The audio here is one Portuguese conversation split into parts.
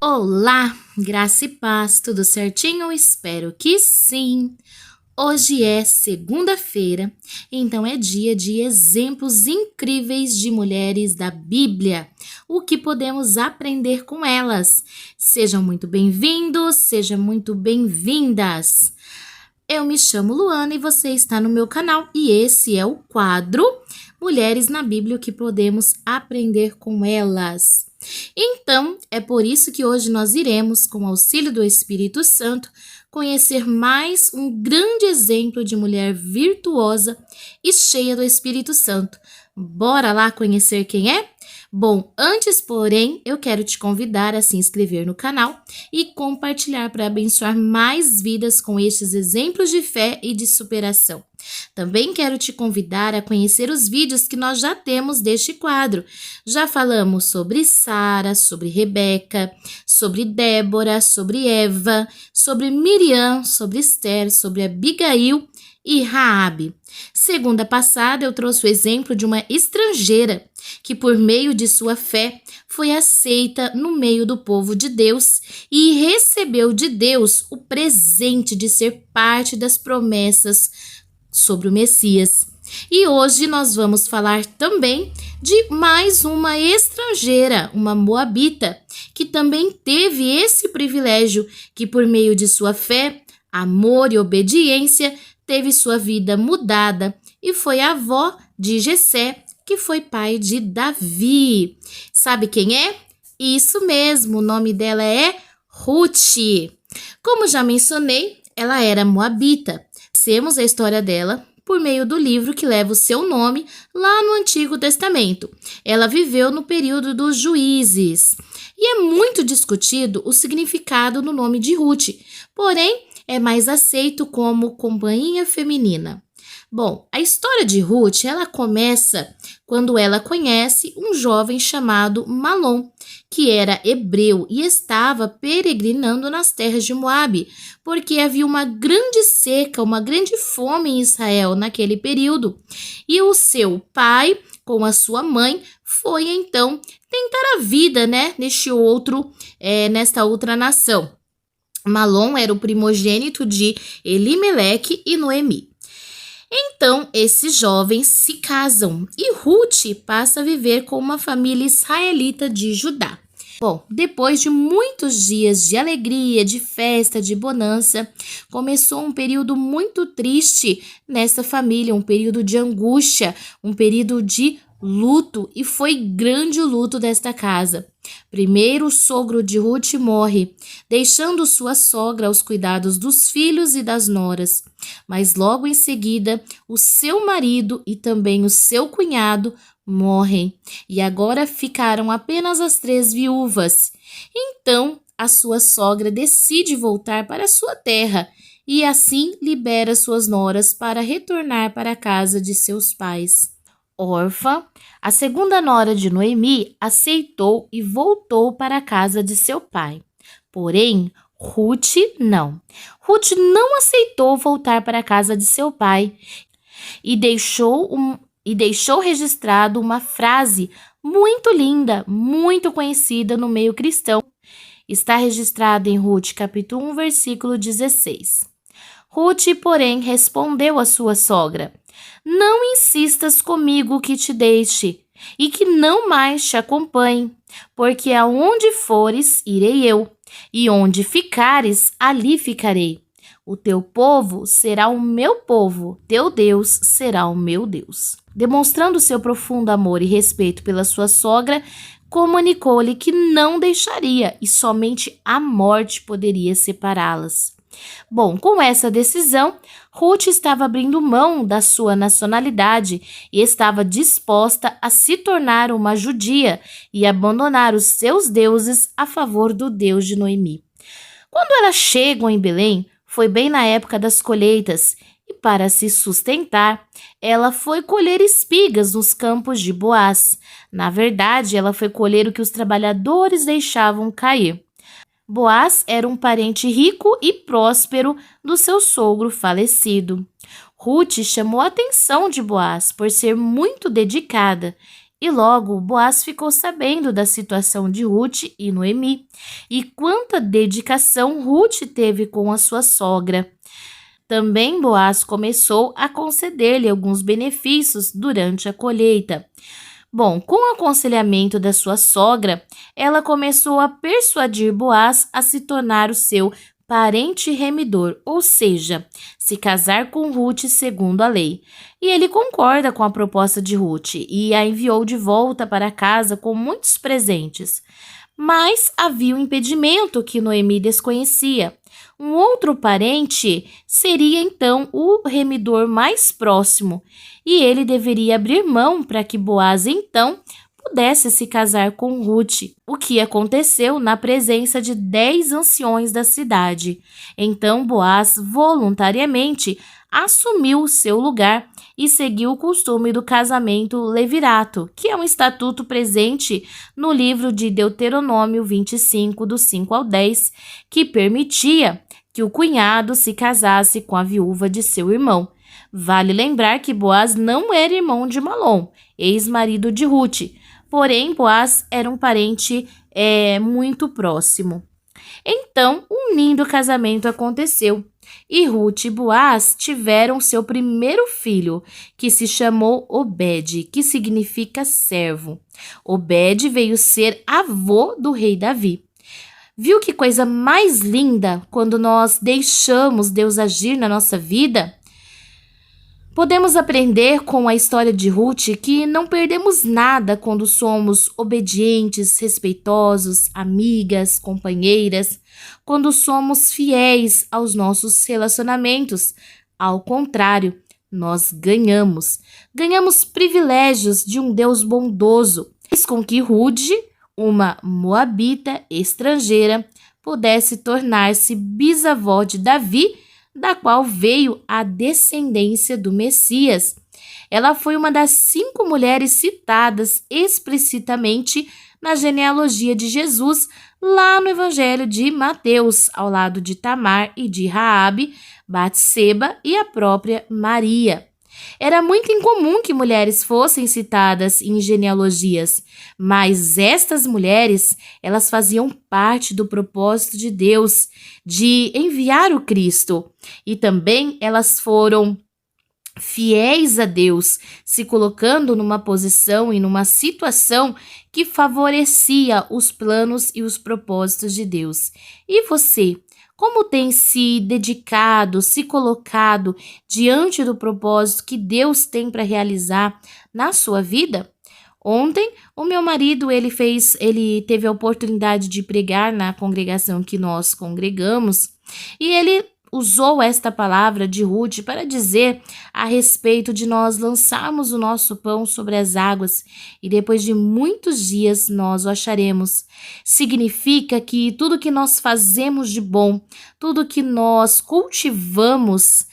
Olá, graça e paz, tudo certinho? Espero que sim! Hoje é segunda-feira, então é dia de exemplos incríveis de mulheres da Bíblia, o que podemos aprender com elas. Sejam muito bem-vindos, sejam muito bem-vindas! Eu me chamo Luana e você está no meu canal e esse é o quadro Mulheres na Bíblia, o que podemos aprender com elas. Então, é por isso que hoje nós iremos, com o auxílio do Espírito Santo, conhecer mais um grande exemplo de mulher virtuosa e cheia do Espírito Santo. Bora lá conhecer quem é? Bom, antes, porém, eu quero te convidar a se inscrever no canal e compartilhar para abençoar mais vidas com estes exemplos de fé e de superação. Também quero te convidar a conhecer os vídeos que nós já temos deste quadro. Já falamos sobre Sara, sobre Rebeca, sobre Débora, sobre Eva, sobre Miriam, sobre Esther, sobre Abigail e Raabe. Segunda passada eu trouxe o exemplo de uma estrangeira que por meio de sua fé foi aceita no meio do povo de Deus e recebeu de Deus o presente de ser parte das promessas sobre o Messias. E hoje nós vamos falar também de mais uma estrangeira, uma moabita, que também teve esse privilégio, que por meio de sua fé, amor e obediência, teve sua vida mudada e foi a avó de Jessé, que foi pai de Davi. Sabe quem é? Isso mesmo, o nome dela é Ruth. Como já mencionei, ela era moabita. Conhecemos a história dela por meio do livro que leva o seu nome lá no Antigo Testamento. Ela viveu no período dos Juízes. E é muito discutido o significado do nome de Ruth, porém é mais aceito como companhia feminina. Bom, a história de Ruth, ela começa quando ela conhece um jovem chamado Malom, que era hebreu e estava peregrinando nas terras de Moabe, porque havia uma grande seca, uma grande fome em Israel naquele período. E o seu pai, com a sua mãe, foi então tentar a vida, nesta outra nação. Malom era o primogênito de Elimeleque e Noemi. Então, esses jovens se casam e Ruth passa a viver com uma família israelita de Judá. Bom, depois de muitos dias de alegria, de festa, de bonança, começou um período muito triste nessa família, um período de angústia, um período de luto, e foi grande o luto desta casa. Primeiro, o sogro de Ruth morre, deixando sua sogra aos cuidados dos filhos e das noras. Mas logo em seguida, o seu marido e também o seu cunhado morrem, e agora ficaram apenas as 3 viúvas. Então, a sua sogra decide voltar para sua terra e assim libera suas noras para retornar para a casa de seus pais. Orfa, a segunda nora de Noemi, aceitou e voltou para a casa de seu pai. Porém, Ruth não. Ruth não aceitou voltar para a casa de seu pai e deixou registrado uma frase muito linda, muito conhecida no meio cristão. Está registrada em Ruth, capítulo 1, versículo 16. Ruth, porém, respondeu à sua sogra: "Não insistas comigo que te deixe e que não mais te acompanhe, porque aonde fores, irei eu, e onde ficares, ali ficarei. O teu povo será o meu povo, teu Deus será o meu Deus." Demonstrando seu profundo amor e respeito pela sua sogra, comunicou-lhe que não deixaria e somente a morte poderia separá-las. Bom, com essa decisão, Ruth estava abrindo mão da sua nacionalidade e estava disposta a se tornar uma judia e abandonar os seus deuses a favor do Deus de Noemi. Quando elas chegam em Belém, foi bem na época das colheitas e, para se sustentar, ela foi colher espigas nos campos de Boaz. Na verdade, ela foi colher o que os trabalhadores deixavam cair. Boaz era um parente rico e próspero do seu sogro falecido. Ruth chamou a atenção de Boaz por ser muito dedicada E logo Boaz ficou sabendo da situação de Ruth e Noemi e quanta dedicação Ruth teve com a sua sogra. Também Boaz começou a conceder-lhe alguns benefícios durante a colheita. Bom, com o aconselhamento da sua sogra, ela começou a persuadir Boaz a se tornar o seu parente remidor, ou seja, se casar com Ruth segundo a lei. E ele concorda com a proposta de Ruth e a enviou de volta para casa com muitos presentes. Mas havia um impedimento que Noemi desconhecia. Um outro parente seria então o remidor mais próximo, e ele deveria abrir mão para que Boaz então pudesse se casar com Ruth, o que aconteceu na presença de 10 anciões da cidade. Então Boaz voluntariamente assumiu o seu lugar e seguiu o costume do casamento levirato, que é um estatuto presente no livro de Deuteronômio 25, do 5 ao 10, que permitia que o cunhado se casasse com a viúva de seu irmão. Vale lembrar que Boaz não era irmão de Malom, ex-marido de Ruth, porém Boaz era um parente muito próximo. Então, um lindo casamento aconteceu e Ruth e Boaz tiveram seu primeiro filho, que se chamou Obed, que significa servo. Obed veio ser avô do rei Davi. Viu que coisa mais linda quando nós deixamos Deus agir na nossa vida? Podemos aprender com a história de Ruth que não perdemos nada quando somos obedientes, respeitosos, amigas, companheiras, quando somos fiéis aos nossos relacionamentos. Ao contrário, nós ganhamos. Ganhamos privilégios de um Deus bondoso. Fez com que Ruth, uma moabita estrangeira, pudesse tornar-se bisavó de Davi, da qual veio a descendência do Messias. Ela foi uma das 5 mulheres citadas explicitamente na genealogia de Jesus, lá no Evangelho de Mateus, ao lado de Tamar e de Raabe, Batseba e a própria Maria. Era muito incomum que mulheres fossem citadas em genealogias, mas estas mulheres, elas faziam parte do propósito de Deus de enviar o Cristo, e também elas foram fiéis a Deus, se colocando numa posição e numa situação que favorecia os planos e os propósitos de Deus. E você? Como tem se dedicado, se colocado diante do propósito que Deus tem para realizar na sua vida? Ontem, o meu marido, ele teve a oportunidade de pregar na congregação que nós congregamos, e ele usou esta palavra de Ruth para dizer a respeito de nós lançarmos o nosso pão sobre as águas e depois de muitos dias nós o acharemos. Significa que tudo que nós fazemos de bom, tudo que nós cultivamos,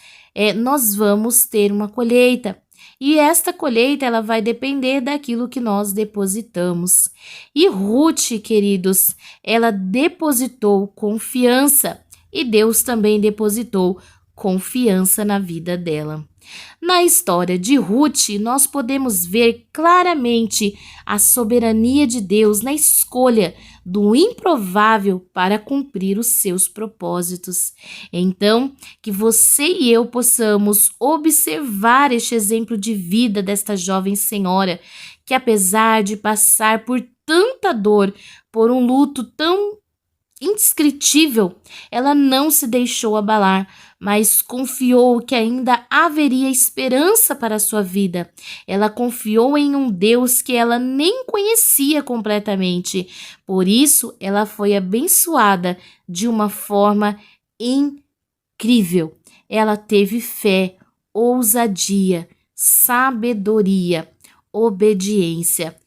nós vamos ter uma colheita. E esta colheita, ela vai depender daquilo que nós depositamos. E Ruth, queridos, ela depositou confiança. E Deus também depositou confiança na vida dela. Na história de Ruth, nós podemos ver claramente a soberania de Deus na escolha do improvável para cumprir os seus propósitos. Então, que você e eu possamos observar este exemplo de vida desta jovem senhora, que apesar de passar por tanta dor, por um luto tão indescritível, ela não se deixou abalar, mas confiou que ainda haveria esperança para a sua vida. Ela confiou em um Deus que ela nem conhecia completamente. Por isso, ela foi abençoada de uma forma incrível. Ela teve fé, ousadia, sabedoria, obediência.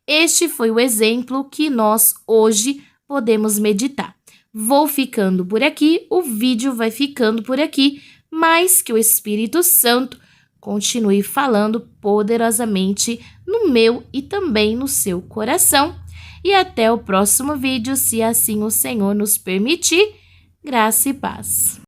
Este foi o exemplo que nós hoje podemos meditar. Vou ficando por aqui, o vídeo vai ficando por aqui, mas que o Espírito Santo continue falando poderosamente no meu e também no seu coração. E até o próximo vídeo, se assim o Senhor nos permitir. Graça e paz.